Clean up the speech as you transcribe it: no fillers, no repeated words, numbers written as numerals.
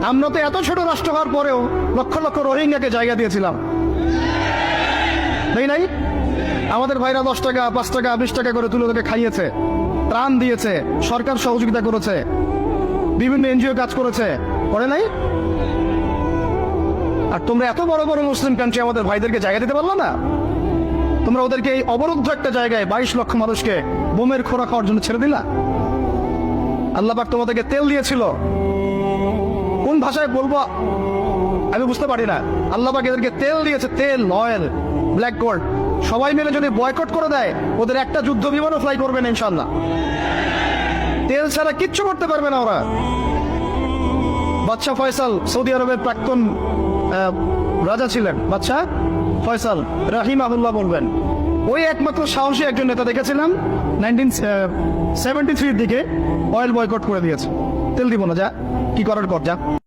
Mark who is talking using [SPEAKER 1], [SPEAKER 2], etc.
[SPEAKER 1] আমরা তো এত ছোট রাষ্ট্র হওয়ার পরেও লক্ষ লক্ষ রোহিঙ্গাকে জায়গা দিয়েছিলাম, তাই নাই? আমাদের ভাইরা 10 টাকা 5 টাকা 20 টাকা করে তুলে ওদেরকে খাইয়েছে, ত্রাণ দিয়েছে, সরকার সহযোগিতা করেছে, বিভিন্ন এনজিও কাজ করেছে, করে নাই? আর তোমরা এত বড় বড় মুসলিম কান্ট্রি আমাদের ভাইদেরকে জায়গা দিতে পারলো না? তোমরা ওদেরকে এই অবরুদ্ধ একটা জায়গায় 22 লক্ষ মানুষকে বোমের খোরা খাওয়ার জন্য ছেড়ে দিলা। আল্লাহ পাক তোমাদেরকে তেল দিয়েছিল, কোন ভাষায় বলবো আমি বুঝতে পারি না। আল্লাহ পাক এদেরকে তেল দিয়েছে, তেল, অয়েল, ব্ল্যাক গোল্ড। সবাই মিলে যদি বয়কট করে দেয়, ওদের একটা যুদ্ধ বিমানও ফ্লাই করবে না ইনশাল্লাহ। তেল ছাড়া কিচ্ছু করতে পারবে না ওরা। বাদশা ফয়সাল সৌদি আরবের প্রাক্তন রাজা ছিলেন, বাদশা ফয়সাল রাহিমাহুল্লাহ বলবেন, ওই একমাত্র সাহসী একজন নেতা দেখেছিলাম 1973 দিকে অয়েল বয়কট করে দিয়েছে। তেল দিব না, যা কি করার কর, যা।